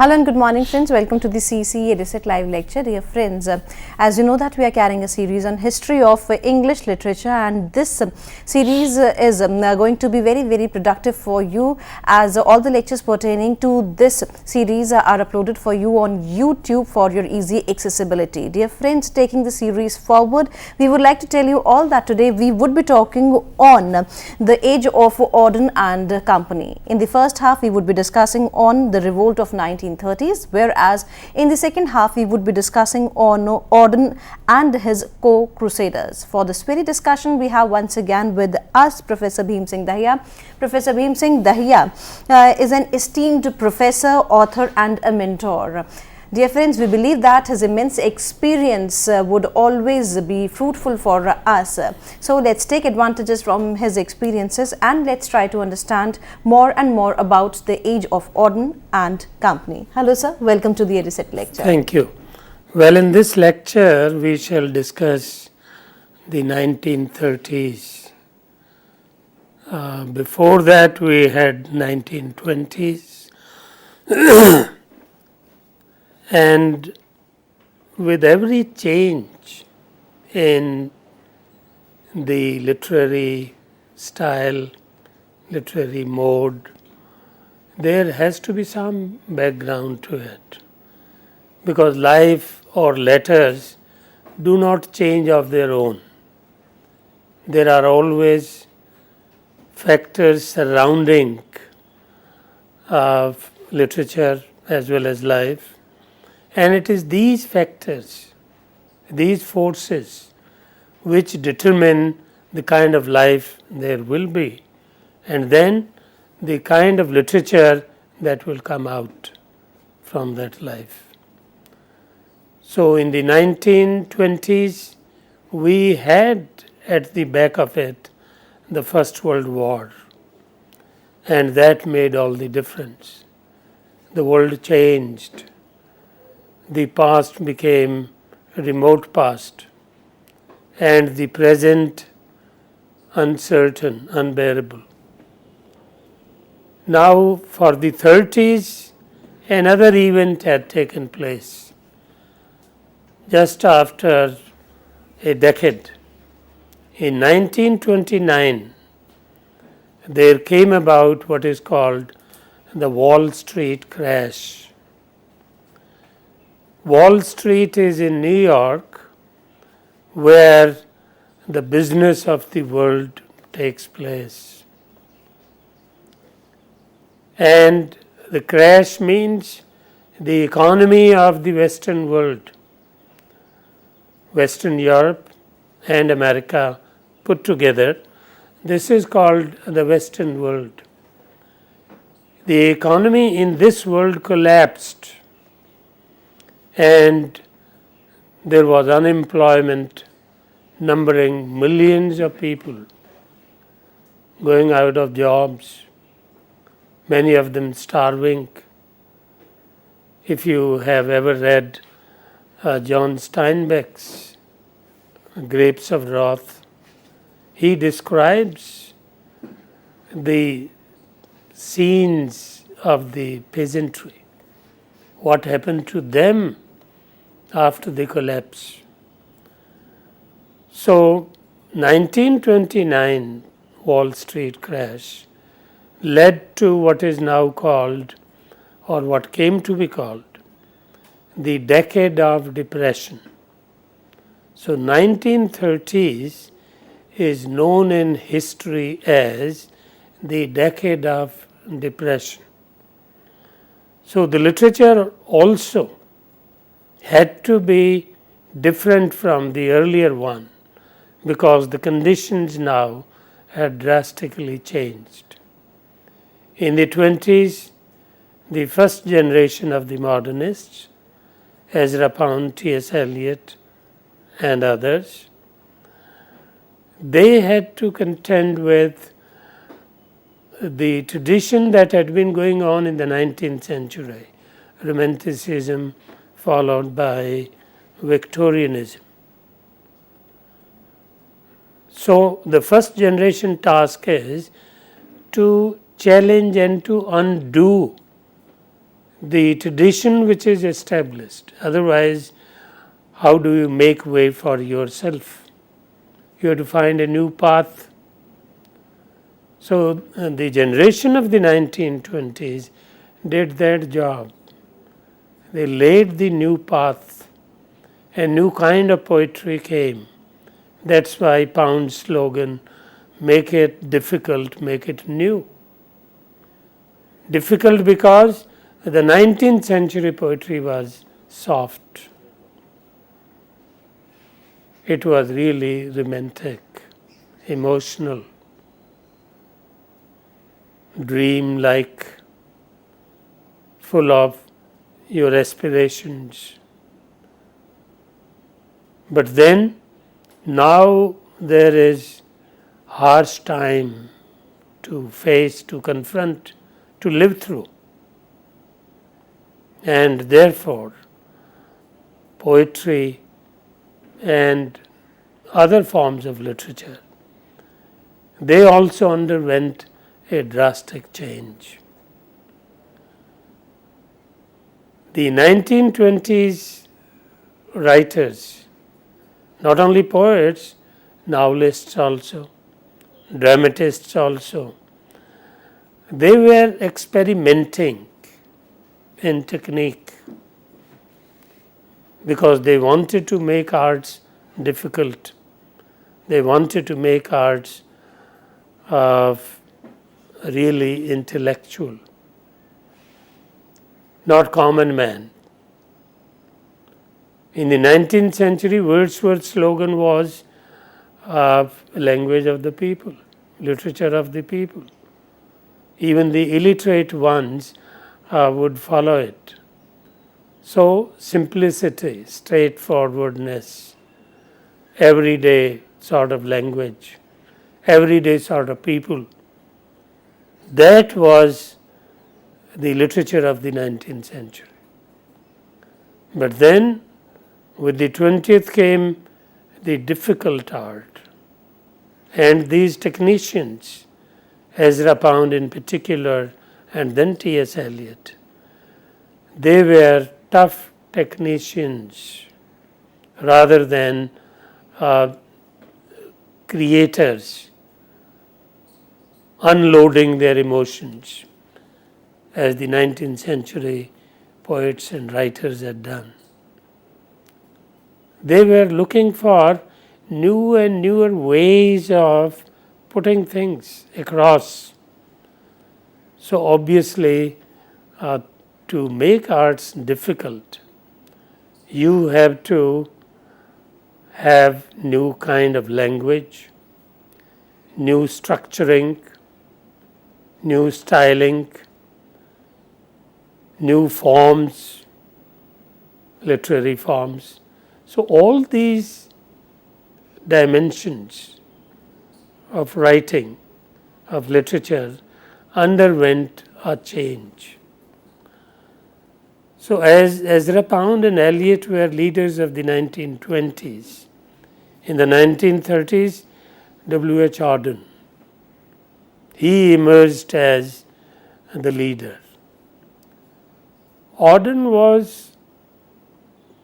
Hello and good morning friends, welcome to the CEC-UGC live lecture. Dear friends, as you know that we are carrying a series on history of English literature, and this series is going to be very productive for you, as all the lectures pertaining to this series are uploaded for you on YouTube for your easy accessibility. Dear friends, taking the series forward, we would like to tell you all that today we would be talking on the Age of Auden and Company. In the first half, we would be discussing on the revolt of 1930s, whereas in the second half we would be discussing on Auden and his co-crusaders. For this very discussion, we have once again with us Professor Bhim Singh Dahiya. Professor Bhim Singh Dahiya is an esteemed professor, author and a mentor. Dear friends, we believe that his immense experience would always be fruitful for us. So let's take advantages from his experiences and let's try to understand more and more about the Age of Auden and Company. Hello sir, welcome to the EduSet lecture. Thank you. Well, in this lecture we shall discuss the 1930s. Before that we had 1920s. And with every change in the literary style, literary mode, there has to be some background to it, because life or letters do not change of their own. There are always factors surrounding of literature as well as life. And it is these factors, these forces, which determine the kind of life there will be, and then the kind of literature that will come out from that life. So in the 1920s, we had at the back of it the First World War, and that made all the difference. The world changed. The past became a remote past, and the present uncertain, unbearable. Now for the 30s, another event had taken place. Just after a decade, in 1929, there came about what is called the Wall Street crash. Wall Street is in New York, where the business of the world takes place. And the crash means the economy of the Western world, Western Europe and America put together. This is called the Western world. The economy in this world collapsed, and there was unemployment numbering millions of people going out of jobs, many of them starving. If you have ever read John Steinbeck's Grapes of Wrath, he describes the scenes of the peasantry, what happened to them after the collapse. So 1929 Wall Street crash led to what is now called, or what came to be called, the decade of depression. So 1930s is known in history as the decade of depression. So the literature also had to be different from the earlier one, because the conditions now had drastically changed. In the 20s, the first generation of the modernists, Ezra Pound, T.S. Eliot and others, they had to contend with the tradition that had been going on in the 19th century, Romanticism followed by Victorianism. So the first generation task is to challenge and to undo the tradition which is established. Otherwise, how do you make way for yourself? You have to find a new path. So, the generation of the 1920s did that job. They laid the new path. A new kind of poetry came. That's why Pound's slogan, make it difficult, make it new. Difficult because the 19th century poetry was soft. It was really romantic, emotional, dream-like, full of your aspirations. But then, now there is harsh time to face, to confront, to live through. And therefore, poetry and other forms of literature, they also underwent a drastic change. The 1920s writers, not only poets, novelists also, dramatists also, they were experimenting in technique because they wanted to make arts difficult. They wanted to make arts really intellectual, not common man. In the 19th century, Wordsworth's slogan was language of the people, literature of the people. Even the illiterate ones would follow it. So, simplicity, straightforwardness, everyday sort of language, everyday sort of people, that was the literature of the 19th century. But then, with the 20th came the difficult art, and these technicians, Ezra Pound in particular, and then T.S. Eliot, they were tough technicians rather than creators unloading their emotions as the 19th century poets and writers had done. They were looking for new and newer ways of putting things across. So obviously, to make arts difficult, you have to have new kind of language, new structuring, new styling, new forms, literary forms. So all these dimensions of writing, of literature, underwent a change. So as Ezra Pound and Eliot were leaders of the 1920s, in the 1930s, W.H. Auden, he emerged as the leader. Auden was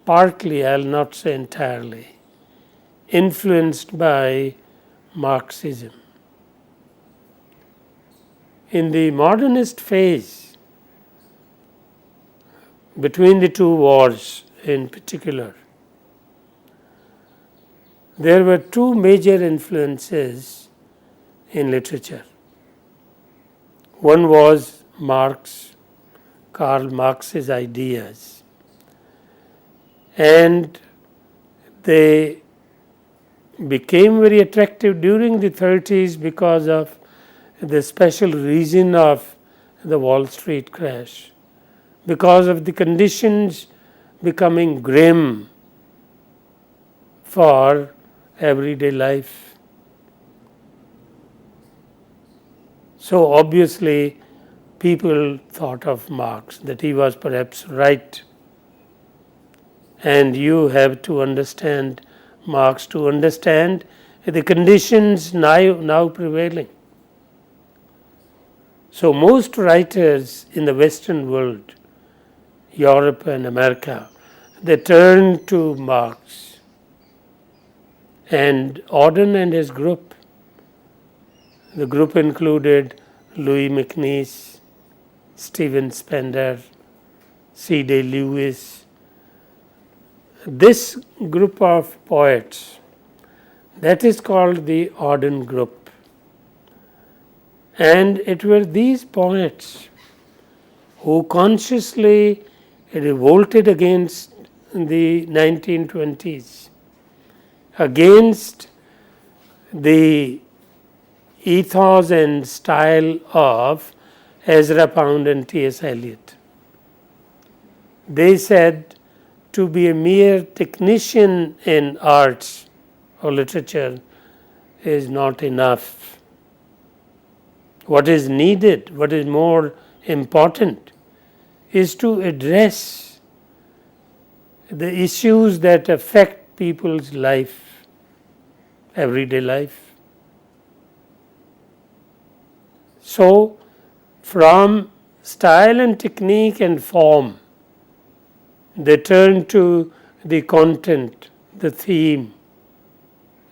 partly, I will not say entirely, influenced by Marxism. In the modernist phase, between the two wars in particular, there were two major influences in literature. One was Karl Marx's ideas, and they became very attractive during the 30s because of the special reason of the Wall Street crash, because of the conditions becoming grim for everyday life. So obviously people thought of Marx, that he was perhaps right, and you have to understand Marx to understand the conditions now prevailing. So most writers in the Western world Europe and America, they turned to Marx and Auden and his group. The group included Louis MacNeice, Stephen Spender, C.D. Lewis. This group of poets, that is called the Auden group. And it were these poets who consciously revolted against the 1920s, against the ethos and style of Ezra Pound and T.S. Eliot. They said to be a mere technician in arts or literature is not enough. What is needed, what is more important, is to address the issues that affect people's life, everyday life. So, from style and technique and form, they turn to the content, the theme,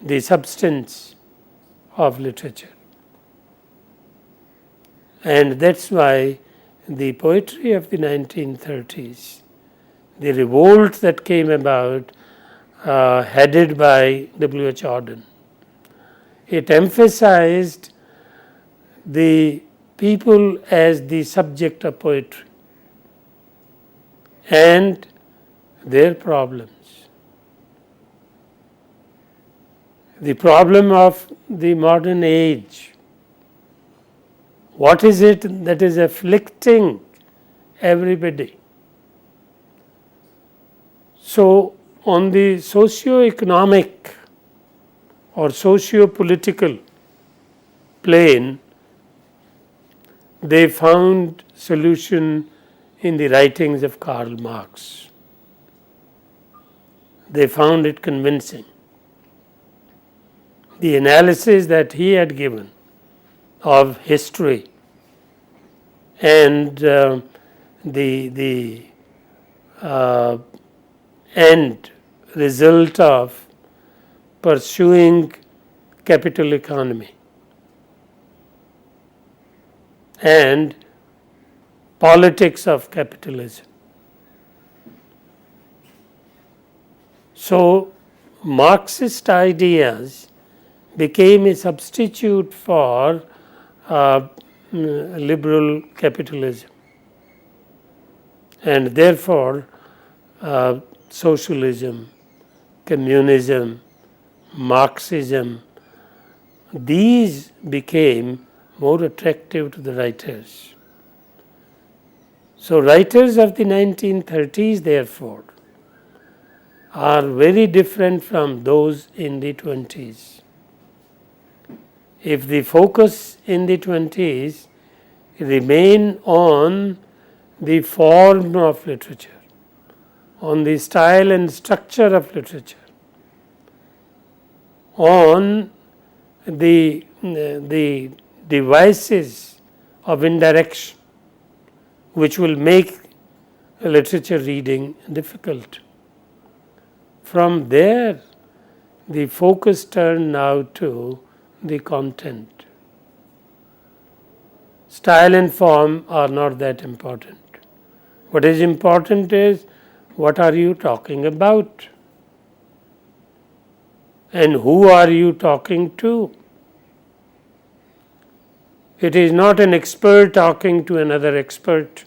the substance of literature. And that's why the poetry of the 1930s, the revolt that came about, headed by W.H. Auden, it emphasized the people as the subject of poetry and their problems. The problem of the modern age. What is it that is afflicting everybody? So, on the socio-economic or socio-political plane, they found solution in the writings of Karl Marx. They found it convincing. The analysis that he had given of history and the end result of pursuing capital economy and politics of capitalism. So, Marxist ideas became a substitute for liberal capitalism, and therefore socialism, communism, Marxism, these became more attractive to the writers. So, writers of the 1930s therefore are very different from those in the 20s. If the focus in the 20s remain on the form of literature, on the style and structure of literature, on the devices of indirection which will make literature reading difficult. From there, the focus turned now to the content. Style and form are not that important. What is important is what are you talking about and who are you talking to. It is not an expert talking to another expert.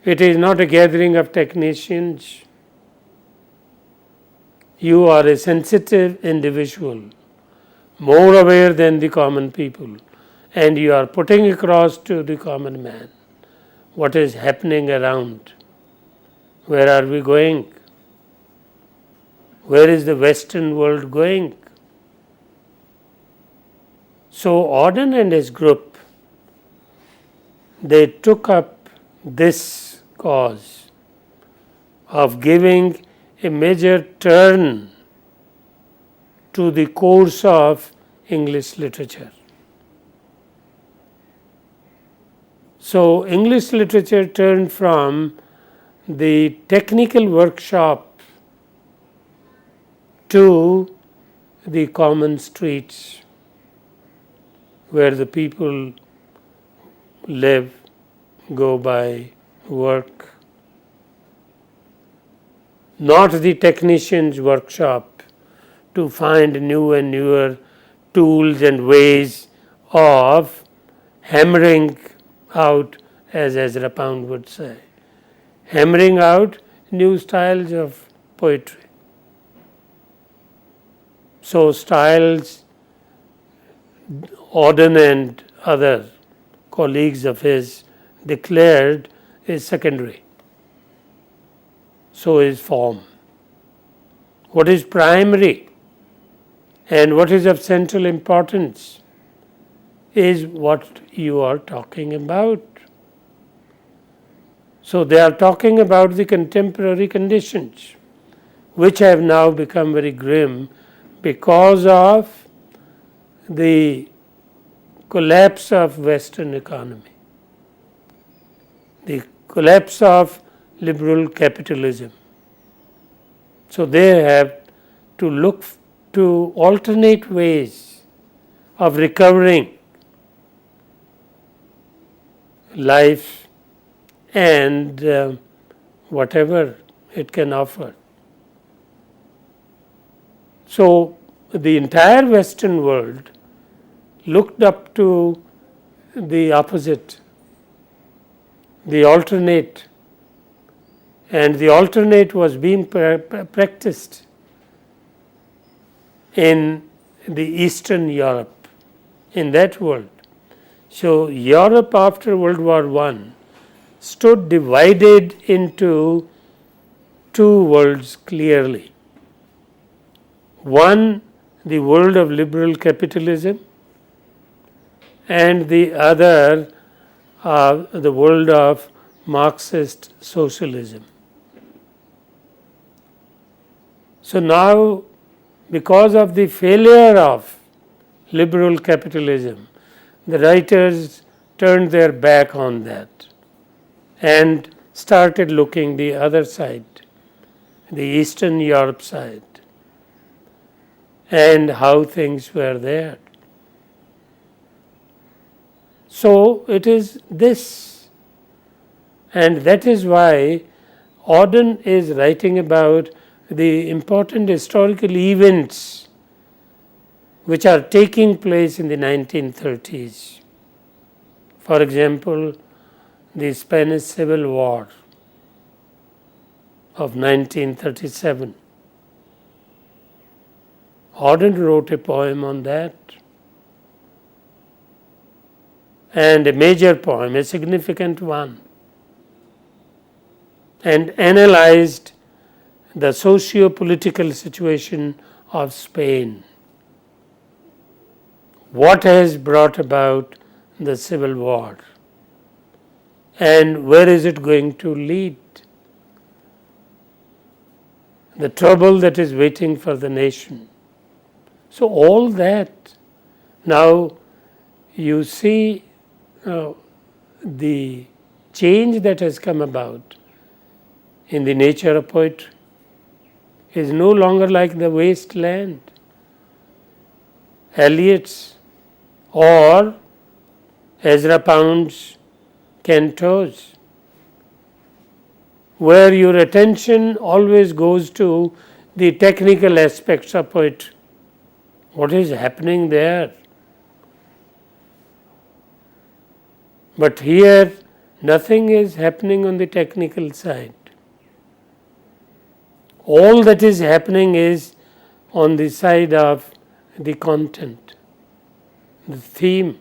It is not a gathering of technicians. You are a sensitive individual, more aware than the common people, and you are putting across to the common man what is happening around. Where are we going? Where is the Western world going? So, Auden and his group, they took up this cause of giving a major turn to the course of English literature. So, English literature turned from the technical workshop to the common streets where the people live, go by, work. Not the technician's workshop to find new and newer tools and ways of hammering out, as Ezra Pound would say, hammering out new styles of poetry. So, styles Auden and other colleagues of his declared is secondary. So is form. What is primary and what is of central importance is what you are talking about. So they are talking about the contemporary conditions, which have now become very grim because of the collapse of Western economy, the collapse of liberal capitalism. So they have to look to alternate ways of recovering life and whatever it can offer. So the entire Western world looked up to the opposite, the alternate, and the alternate was being practiced in the Eastern Europe, in that world. So Europe after World War I stood divided into two worlds clearly. One, the world of liberal capitalism, and the other, the world of Marxist socialism. So now, because of the failure of liberal capitalism, the writers turned their back on that and started looking the other side, the Eastern Europe side, and how things were there. So it is this, and that is why Auden is writing about the important historical events which are taking place in the 1930s. For example, the Spanish Civil War of 1937. Auden wrote a poem on that, and a major poem, a significant one, and analyzed the socio-political situation of Spain. What has brought about the Civil War and where is it going to lead? The trouble that is waiting for the nation. So all that, now you see the change that has come about in the nature of poetry is no longer like the wasteland, Eliot's or Ezra Pound's cantos, where your attention always goes to the technical aspects of poetry. What is happening there? But here nothing is happening on the technical side. All that is happening is on the side of the content, the theme,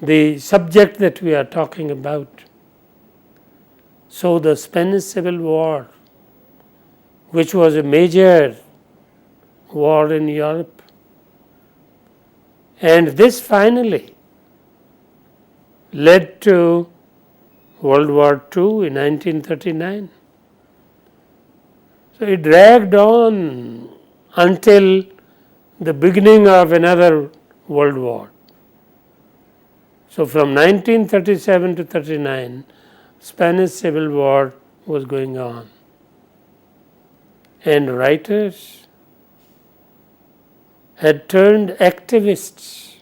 the subject that we are talking about. So the Spanish Civil War, which was a major war in Europe, and this finally led to World War II in 1939. So it dragged on until the beginning of another world war. So, from 1937 to 39, Spanish Civil War was going on, and writers had turned activists.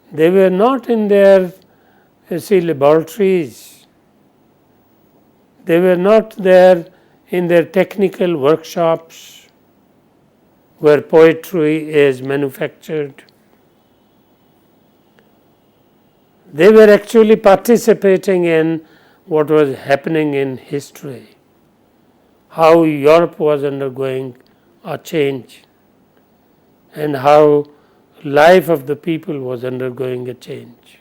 They were not in their laboratories. They were not there in their technical workshops where poetry is manufactured. They were actually participating in what was happening in history, how Europe was undergoing a change, and how life of the people was undergoing a change.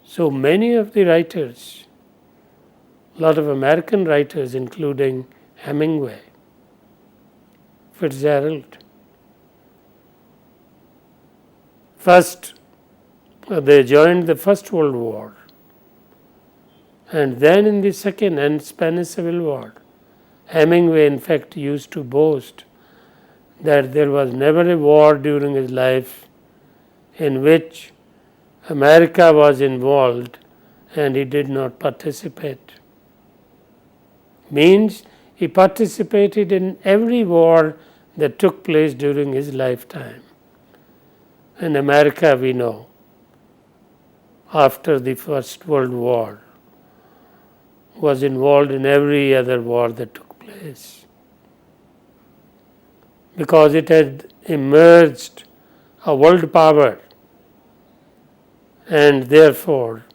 So many of the writers, a lot of American writers including Hemingway, Fitzgerald, first they joined the First World War, and then in the Second and Spanish Civil War, Hemingway in fact used to boast that there was never a war during his life in which America was involved and he did not participate. Means he participated in every war that took place during his lifetime. In America, we know, after the First World War, was involved in every other war that took place, because it had emerged a world power, and therefore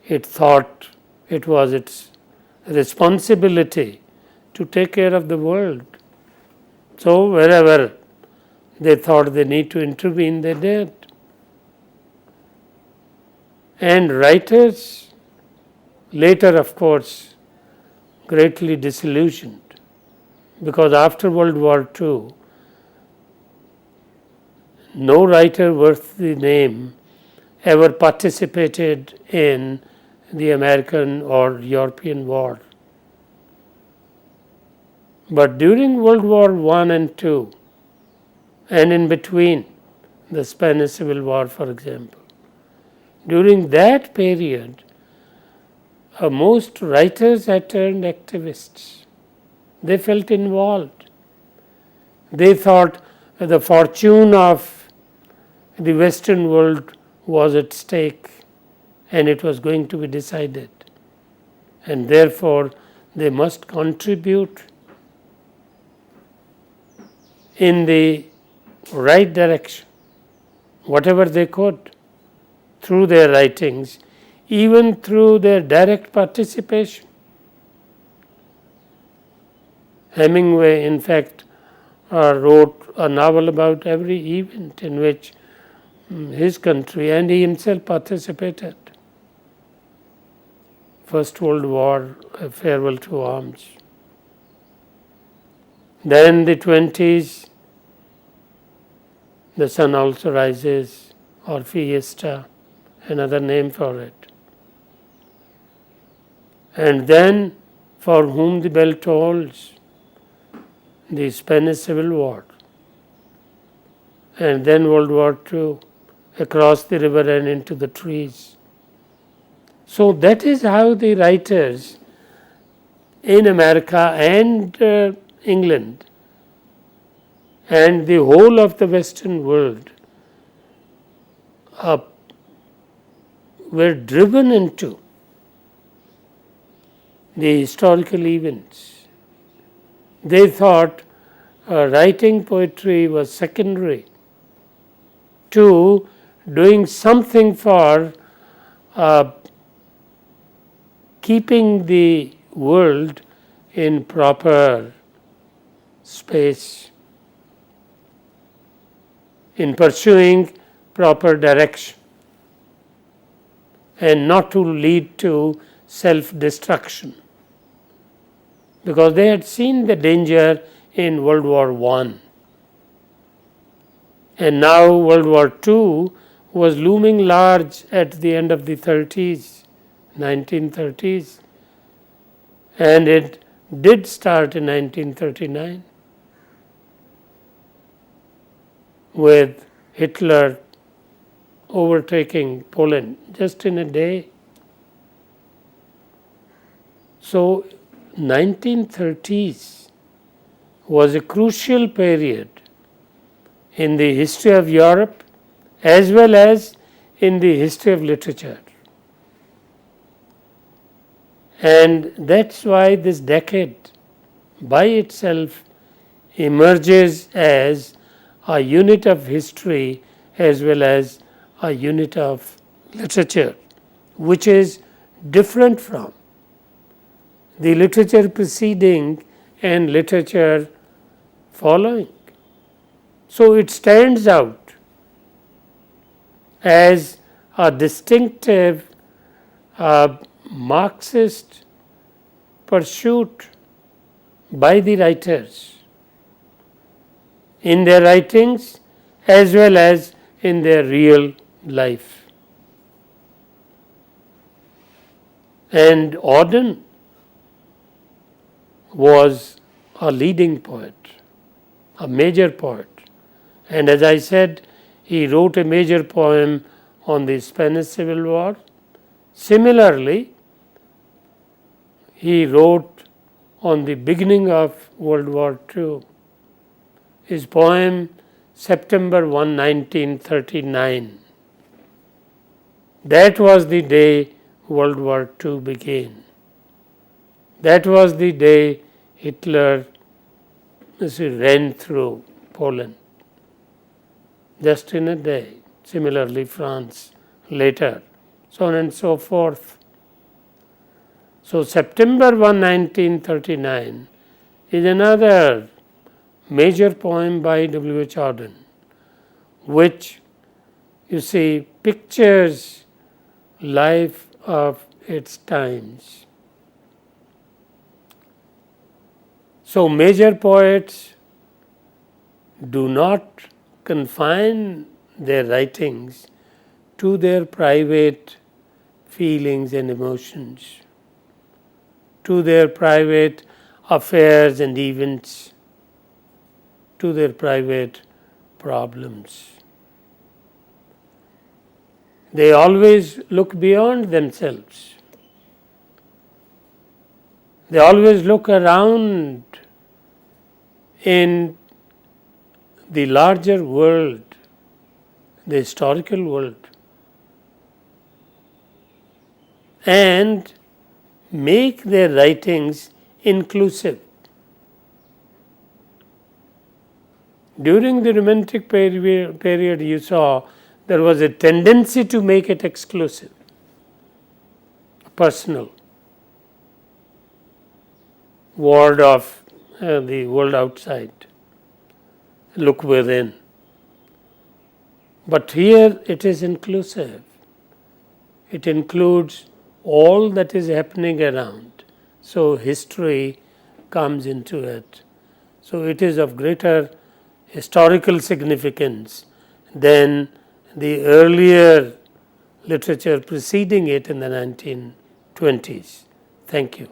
it thought it was its responsibility to take care of the world. So wherever they thought they need to intervene, they did. And writers later, of course, greatly disillusioned, because after World War II, no writer worth the name ever participated in the American or European war. But during World War I and II, and in between the Spanish Civil War, for example, during that period, most writers had turned activists. They felt involved. They thought the fortune of the Western world was at stake and it was going to be decided, and therefore they must contribute in the right direction, whatever they could, through their writings, even through their direct participation. Hemingway, in fact, wrote a novel about every event in which his country and he himself participated. First World War, A Farewell to Arms. Then the 20s, The Sun Also Rises, or Fiesta, another name for it. And then, For Whom the Bell Tolls, the Spanish Civil War. And then World War II, Across the River and Into the Trees. So that is how the writers in America and England and the whole of the Western world were driven into the historical events. They thought writing poetry was secondary to doing something for keeping the world in proper space, in pursuing proper direction, and not to lead to self-destruction, because they had seen the danger in World War I. And now World War II was looming large at the end of the 30s, 1930s, and it did start in 1939 with Hitler overtaking Poland just in a day. So 1930s was a crucial period in the history of Europe as well as in the history of literature. And that's why this decade by itself emerges as a unit of history as well as a unit of literature, which is different from the literature preceding and literature following. So it stands out as a distinctive Marxist pursuit by the writers in their writings as well as in their real life. And Auden was a leading poet, a major poet, and as I said, he wrote a major poem on the Spanish Civil War. Similarly, he wrote on the beginning of World War II. His poem September 1, 1939. That was the day World War II began. That was the day Hitler ran through Poland. Just in a day. Similarly, France later, so on and so forth. So, September 1, 1939 is another major poem by W.H. Auden, which you see pictures life of its times. So, major poets do not confine their writings to their private feelings and emotions, to their private affairs and events, to their private problems. They always look beyond themselves. They always look around in the larger world, the historical world, and make their writings inclusive. During the Romantic period, you saw there was a tendency to make it exclusive, personal, ward of the world outside, look within. But here it is inclusive. It includes all that is happening around. So history comes into it. So it is of greater historical significance than the earlier literature preceding it in the 1920s. Thank you.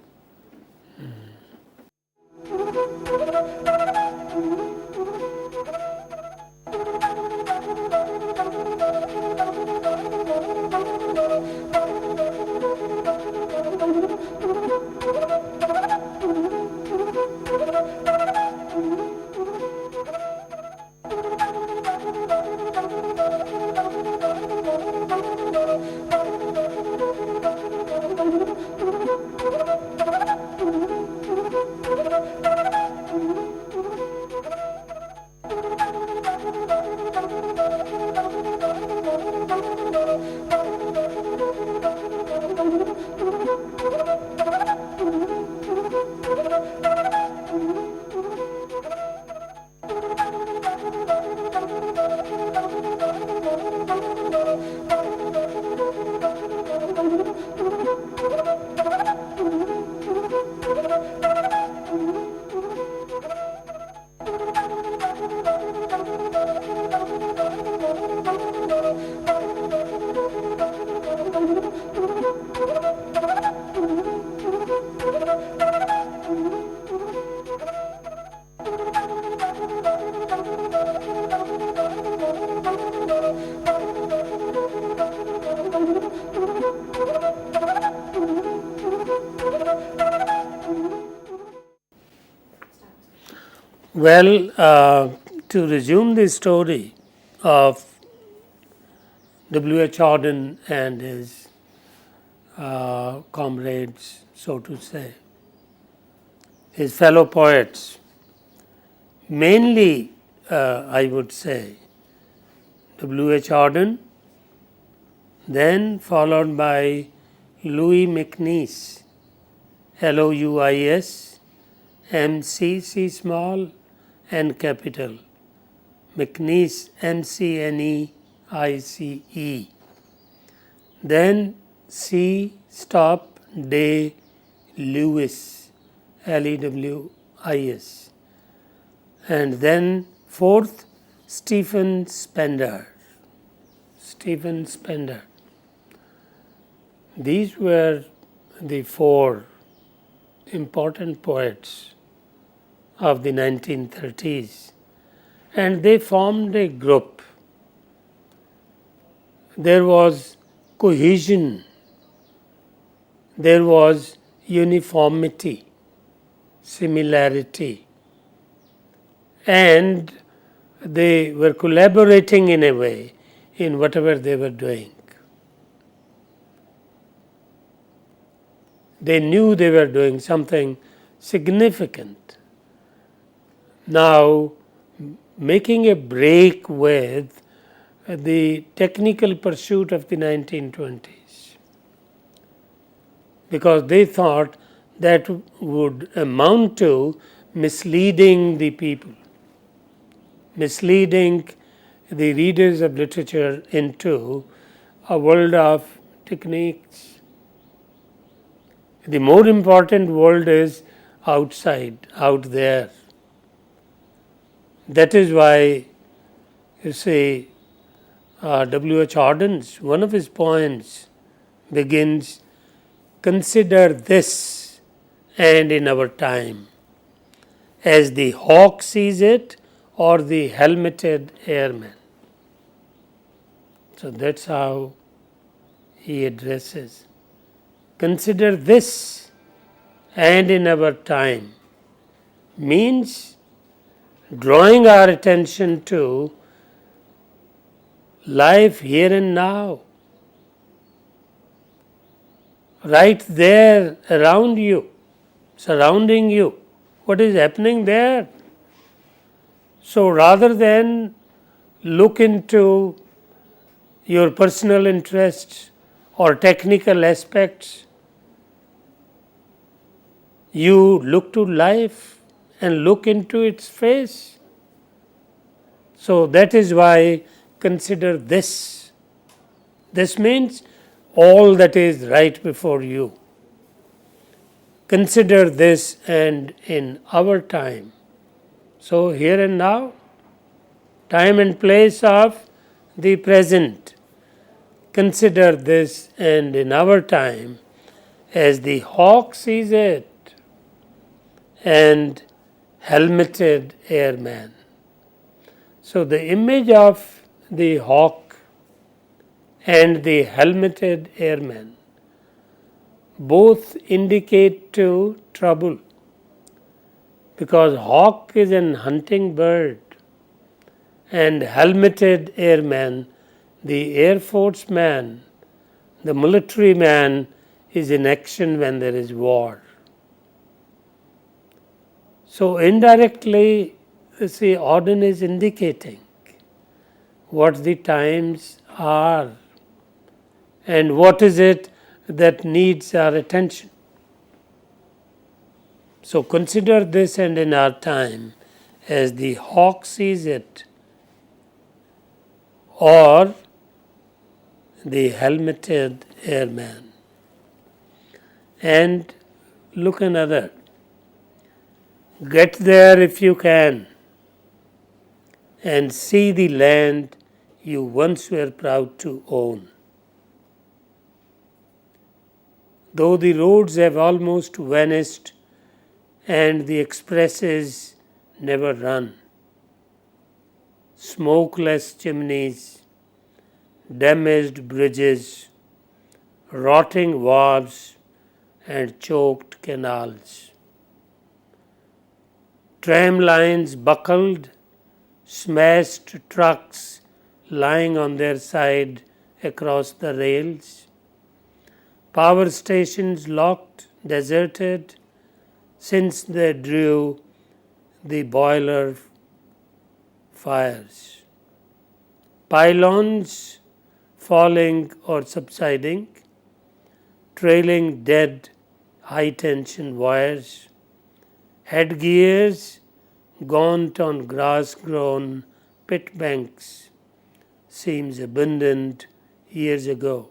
Well, to resume the story of W.H. Auden and his comrades, so to say, his fellow poets, mainly I would say W.H. Auden, then followed by Louis McNeice, Louis, MCC small and capital, McNeice, McNeice. Then C. Stop Day Lewis, Lewis. And then fourth, Stephen Spender. These were the four important poets of the 1930s, and they formed a group. There was cohesion, there was uniformity, similarity, and they were collaborating in a way in whatever they were doing. They knew they were doing something significant. Now, making a break with the technical pursuit of the 1920s, because they thought that would amount to misleading the people, misleading the readers of literature into a world of techniques. The more important world is outside, out there. That is why you see W.H. Auden's, one of his poems begins, "Consider this and in our time, as the hawk sees it or the helmeted airman." So that's how he addresses. Consider this and in our time means drawing our attention to life here and now, right there around you, surrounding you, what is happening there. So rather than look into your personal interests or technical aspects, you look to life and look into its face. So that is why consider this. This means all that is right before you. Consider this and in our time. So here and now, time and place of the present. Consider this and in our time as the hawk sees it and helmeted airman. So the image of the hawk and the helmeted airman both indicate to trouble, because hawk is an hunting bird and helmeted airman, the Air Force man, the military man, is in action when there is war. So indirectly, you see, Auden is indicating what the times are and what is it that needs our attention. So consider this and in our time as the hawk sees it or the helmeted airman. And look another. Get there if you can and see the land you once were proud to own. Though the roads have almost vanished and the expresses never run, smokeless chimneys, damaged bridges, rotting wharves and choked canals. tram lines buckled, smashed trucks lying on their side across the rails, power stations locked, deserted, since they drew the boiler fires, pylons falling or subsiding, trailing dead high-tension wires, headgears gaunt on grass-grown pit banks, seems abandoned years ago.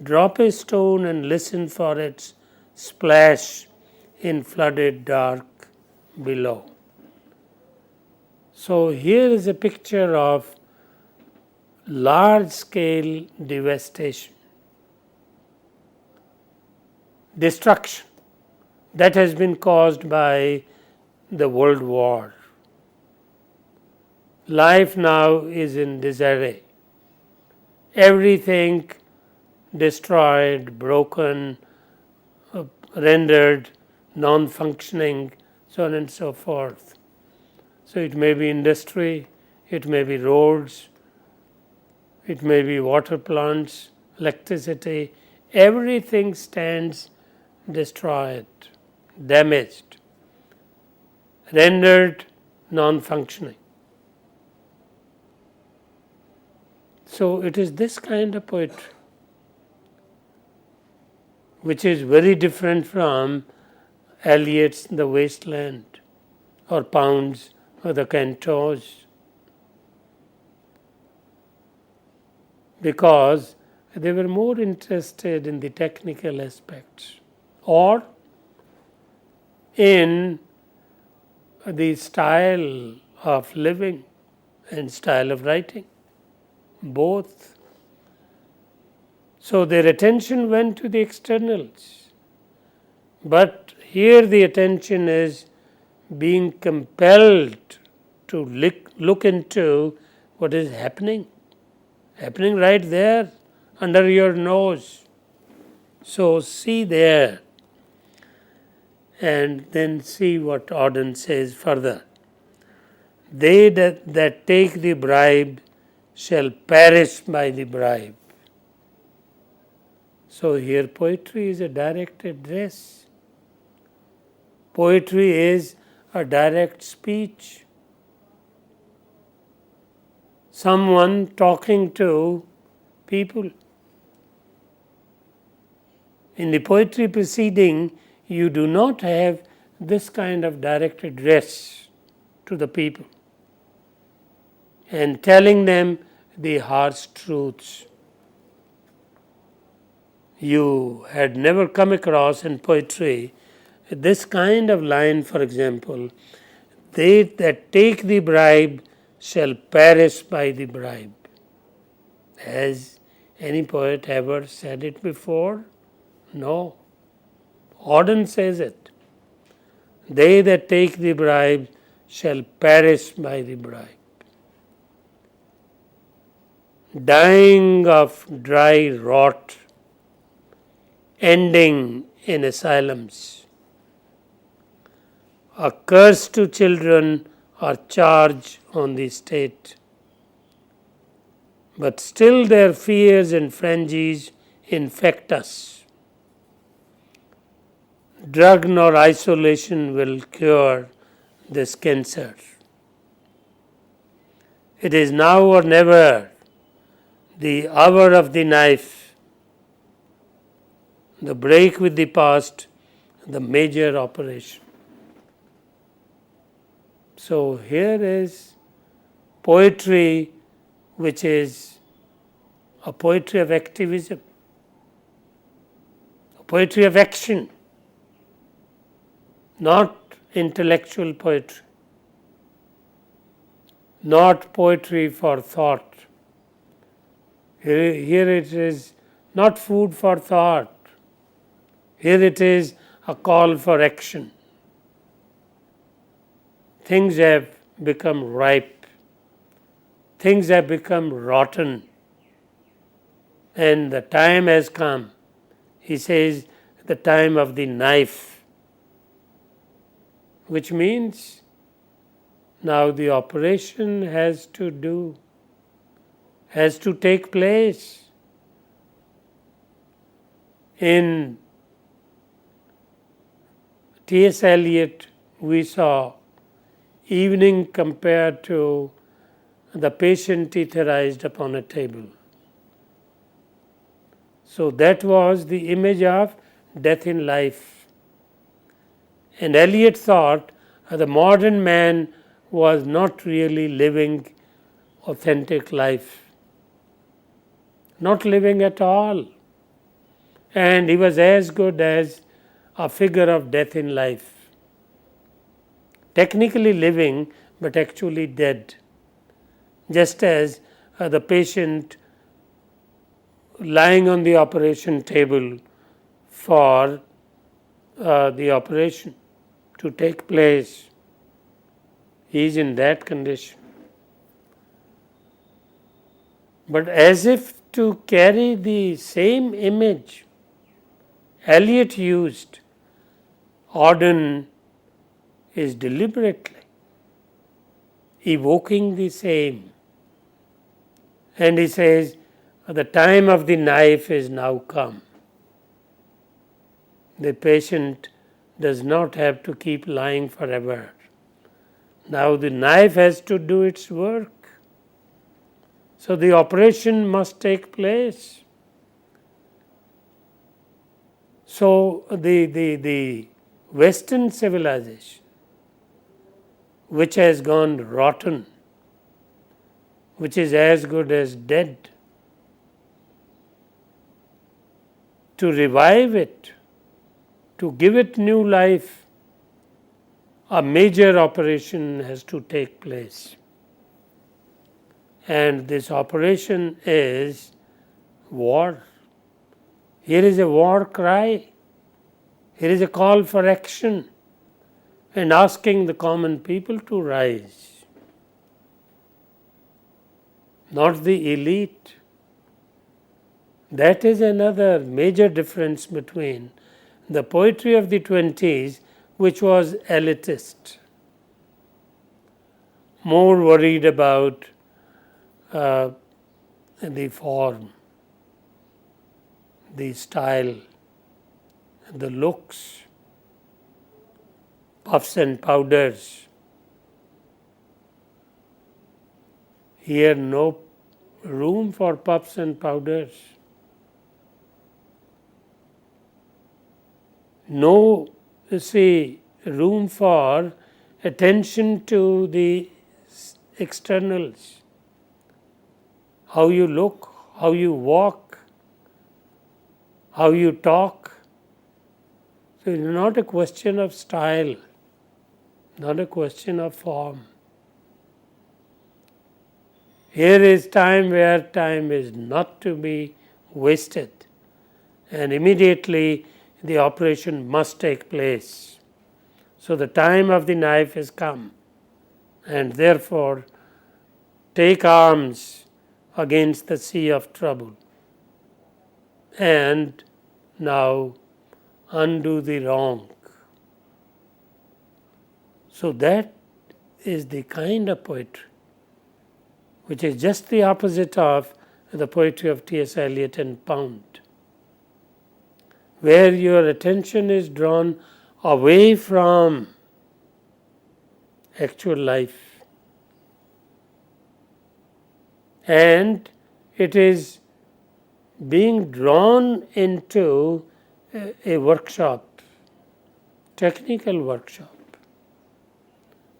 Drop a stone and listen for its splash in flooded dark below. So here is a picture of large-scale devastation, destruction that has been caused by the World War. Life now is in disarray. Everything destroyed, broken, rendered, non-functioning, so on and so forth. So it may be industry, it may be roads, it may be water plants, electricity, everything stands destroyed, damaged, rendered non-functioning. So it is this kind of poetry which is very different from Eliot's The Waste Land or Pound's or the Cantos, because they were more interested in the technical aspects or in the style of living and style of writing, both. So their attention went to the externals, but here the attention is being compelled to look into what is happening right there under your nose. So see there and then see what Auden says further. They that take the bribe shall perish by the bribe. So here poetry is a direct address. Poetry is a direct speech. Someone talking to people. In the poetry proceeding, you do not have this kind of direct address to the people and telling them the harsh truths. You had never come across in poetry this kind of line, for example, they that take the bribe shall perish by the bribe. Has any poet ever said it before? No. Auden says it. They that take the bribe shall perish by the bribe. Dying of dry rot, ending in asylums. A curse to children or charge on the state. But still their fears and frenzies infect us. Drug nor isolation will cure this cancer. It is now or never, the hour of the knife, the break with the past, the major operation. So here is poetry which is a poetry of activism, a poetry of action, not intellectual poetry, not poetry for thought. Here it is not food for thought. Here it is a call for action. Things have become ripe. Things have become rotten. And the time has come. He says, the time of the knife. which means now the operation has to take place. In T.S. Eliot, we saw evening compared to the patient etherized upon a table. So that was the image of death in life. And Eliot thought the modern man was not really living authentic life, not living at all. And he was as good as a figure of death in life. Technically living, but actually dead. Just as the patient lying on the operation table for the operation to take place, he is in that condition. But as if to carry the same image Eliot used, Auden is deliberately evoking the same. And he says, the time of the knife is now come. The patient does not have to keep lying forever. Now the knife has to do its work. So the operation must take place. So the Western civilization, which has gone rotten, which is as good as dead, to revive it, to give it new life, a major operation has to take place. And this operation is war. Here is a war cry. Here is a call for action and asking the common people to rise. Not the elite. That is another major difference between the poetry of the 20s, which was elitist, more worried about the form, the style, the looks, puffs and powders. Here no room for puffs and powders. No, room for attention to the externals. How you look, how you walk, how you talk. So it's not a question of style, not a question of form. Here is time where time is not to be wasted, and immediately the operation must take place. So the time of the knife has come, and therefore take arms against the sea of trouble, and now undo the wrong. So that is the kind of poetry which is just the opposite of the poetry of T.S. Eliot and Pound, where your attention is drawn away from actual life, and it is being drawn into a workshop, technical workshop,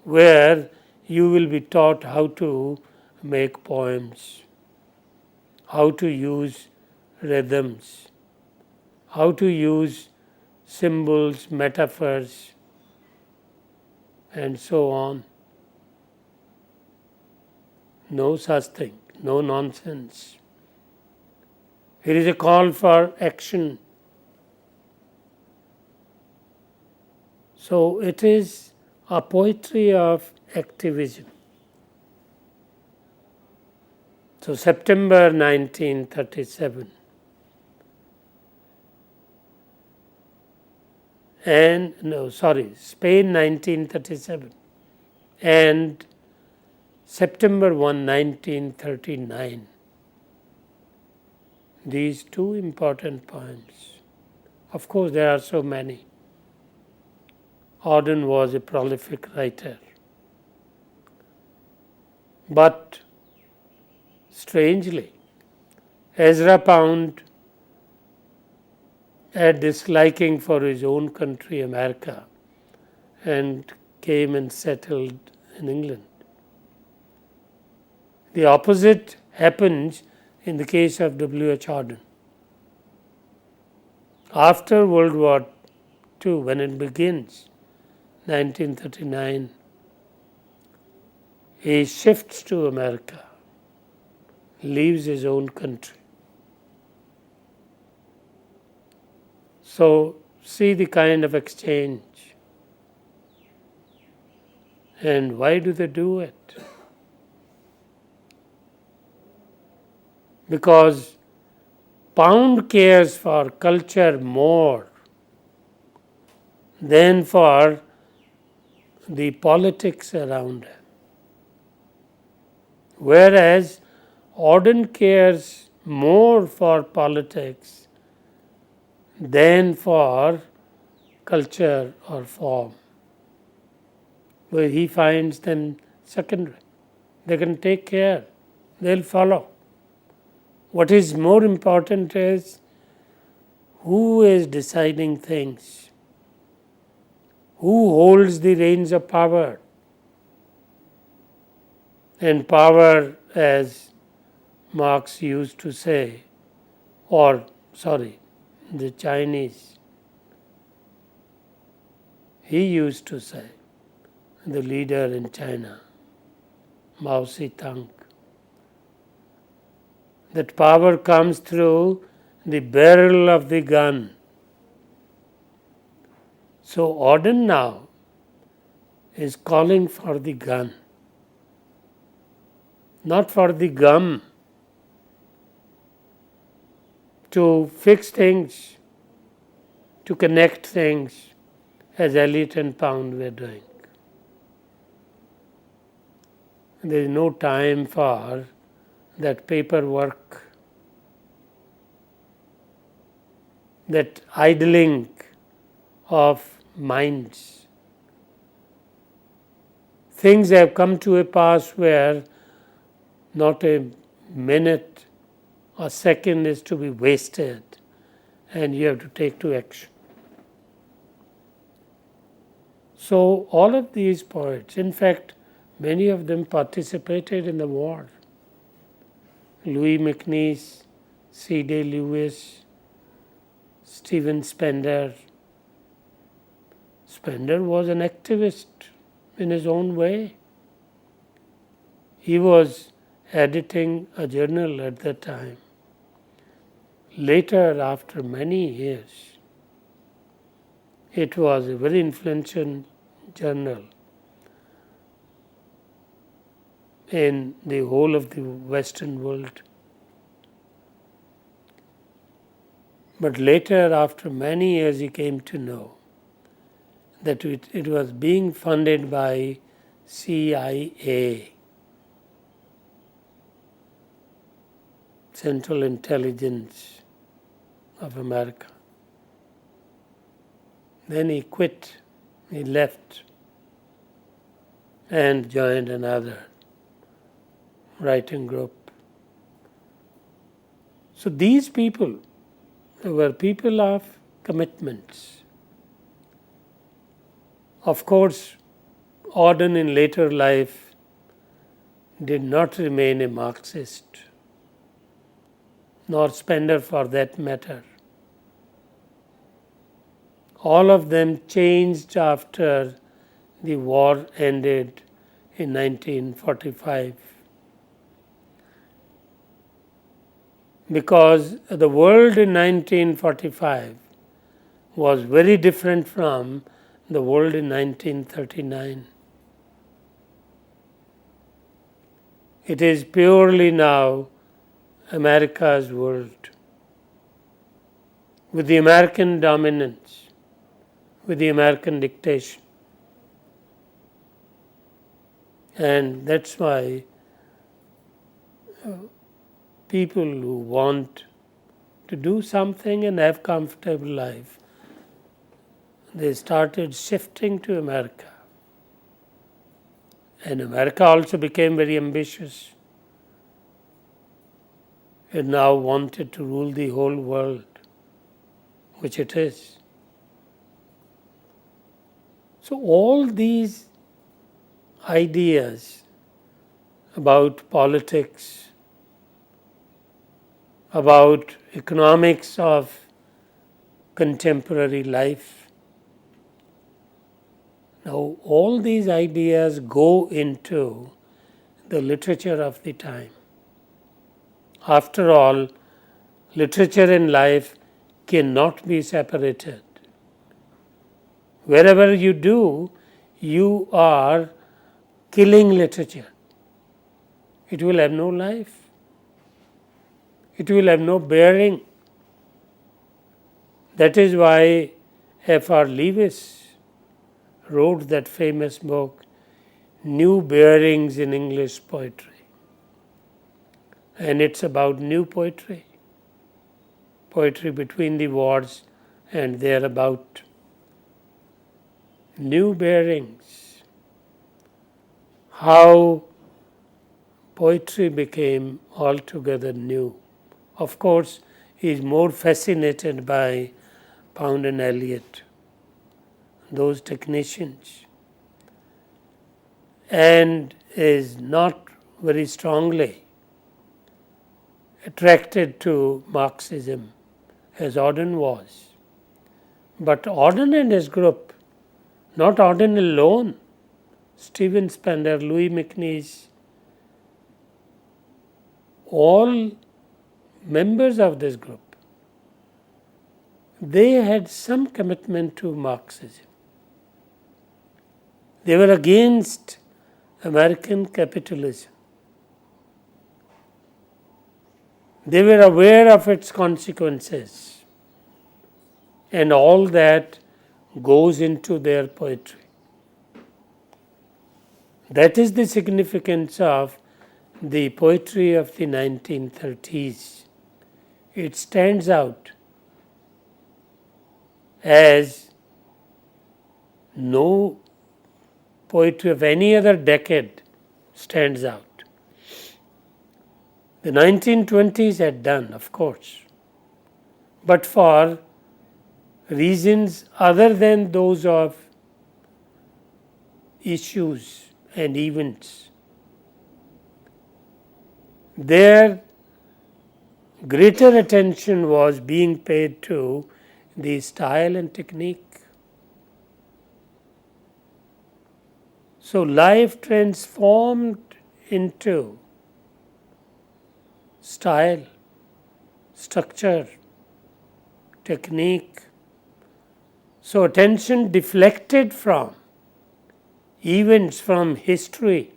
where you will be taught how to make poems, how to use rhythms, how to use symbols, metaphors, and so on. No such thing, no nonsense. Here is a call for action. So it is a poetry of activism. So September 1937. Spain 1937 and September 1, 1939. These two important points. Of course, there are so many. Auden was a prolific writer. But strangely, Ezra Pound had this liking for his own country, America, and came and settled in England. The opposite happens in the case of W.H. Auden. After World War II, when it begins, 1939, he shifts to America, leaves his own country. So, see the kind of exchange. And why do they do it? Because Pound cares for culture more than for the politics around him. Whereas Auden cares more for politics than for culture or form, where he finds them secondary. They can take care, they'll follow. What is more important is who is deciding things, who holds the reins of power. And power, as Marx used to say, the Chinese, he used to say, the leader in China, Mao Zedong, that power comes through the barrel of the gun. So Auden now is calling for the gun, not for the gum, to fix things, to connect things, as Eliot and Pound were doing. There is no time for that paperwork, that idling of minds. Things have come to a pass where not a minute or second is to be wasted, and you have to take to action. So all of these poets, in fact, many of them participated in the war. Louis MacNeice, C.D. Lewis, Stephen Spender. Spender was an activist in his own way. He was editing a journal at that time. Later, after many years, it was a very influential journal in the whole of the Western world. But later, after many years, he came to know that it was being funded by CIA, Central Intelligence of America. Then he quit, he left and joined another writing group. So these people were people of commitments. Of course, Auden in later life did not remain a Marxist, nor Spender for that matter. All of them changed after the war ended in 1945. Because the world in 1945 was very different from the world in 1939. It is purely now America's world, with the American dominance, with the American dictation. And that's why people who want to do something and have comfortable life, they started shifting to America. And America also became very ambitious. It now wanted to rule the whole world, which it is. So all these ideas about politics, about economics of contemporary life, now all these ideas go into the literature of the time. After all, literature and life cannot be separated. Wherever you do, you are killing literature. It will have no life. It will have no bearing. That is why F.R. Lewis wrote that famous book, New Bearings in English Poetry. And it's about new poetry, poetry between the wars and thereabout. New bearings, how poetry became altogether new. Of course, he is more fascinated by Pound and Eliot, those technicians, and is not very strongly attracted to Marxism as Auden was. But Auden and his group, not Auden alone, Stephen Spender, Louis McNeice, all members of this group, they had some commitment to Marxism. They were against American capitalism. They were aware of its consequences and all that goes into their poetry. That is the significance of the poetry of the 1930s. It stands out as no poetry of any other decade stands out. The 1920s had done, of course, but for reasons other than those of issues and events. Their greater attention was being paid to the style and technique. So life transformed into style, structure, technique. So attention deflected from events, from history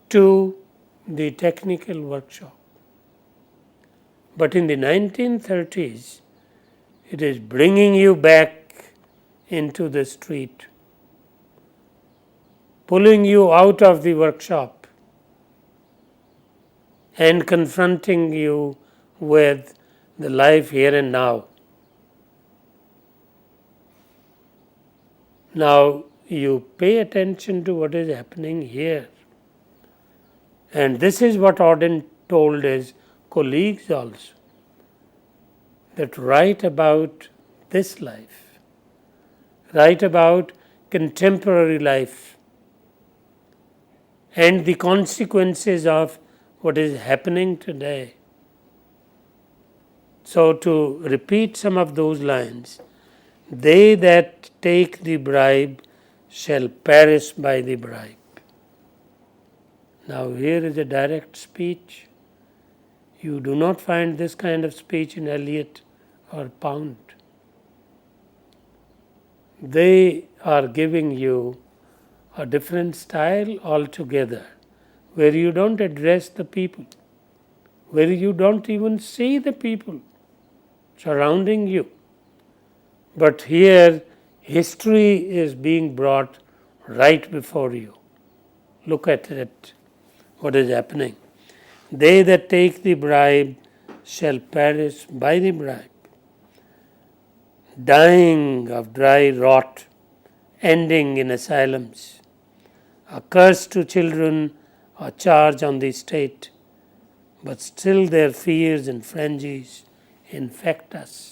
to the technical workshop. But in the 1930s, it is bringing you back into the street, pulling you out of the workshop and confronting you with the life here and now. Now you pay attention to what is happening here. And this is what Auden told his colleagues also, that write about this life, write about contemporary life and the consequences of what is happening today. So to repeat some of those lines, they that take the bribe shall perish by the bribe. Now here is a direct speech. You do not find this kind of speech in Eliot or Pound. They are giving you a different style altogether, where you don't address the people, where you don't even see the people surrounding you. But here History is being brought right before you. Look at it, what is happening. They that take the bribe shall perish by the bribe, dying of dry rot, ending in asylums. A curse to children, a charge on the state, but still their fears and frenzies infect us.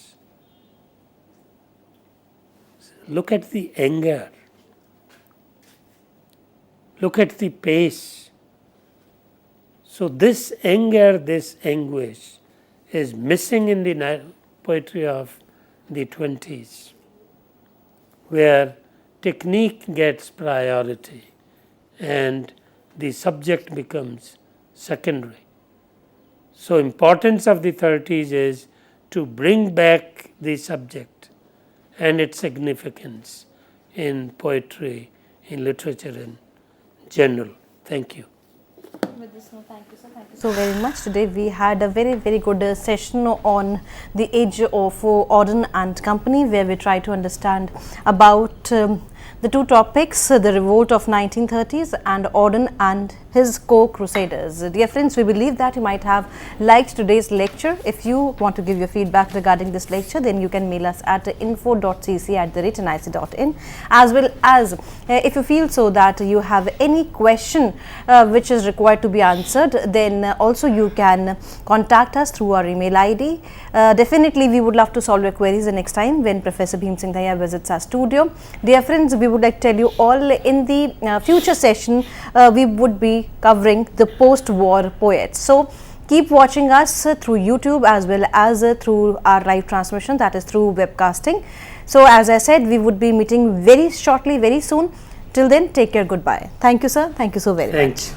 Look at the anger. Look at the pace. So this anger, this anguish is missing in the poetry of the 20s, where technique gets priority and the subject becomes secondary. So importance of the 30s is to bring back the subject and its significance in poetry, in literature in general. Thank you. With this note, thank you, sir. Thank you so very much. Today we had a very good session on the Age of Auden and Company, where we try to understand about the two topics, the revolt of 1930s and Auden and his co-crusaders. Dear friends, we believe that you might have liked today's lecture. If you want to give your feedback regarding this lecture, then you can mail us at info.cc@nic.in, as well as if you feel so that you have any question which is required to be answered, then also you can contact us through our email ID. Definitely we would love to solve your queries the next time when Professor Bhim Singh Daya visits our studio. Dear friends, we would like to tell you all in the future session we would be covering the post-war poets. So keep watching us through YouTube as well as through our live transmission, that is through webcasting. So as I said, we would be meeting very shortly, very soon. Till then, take care, goodbye. Thank you, sir. Thank you so very much.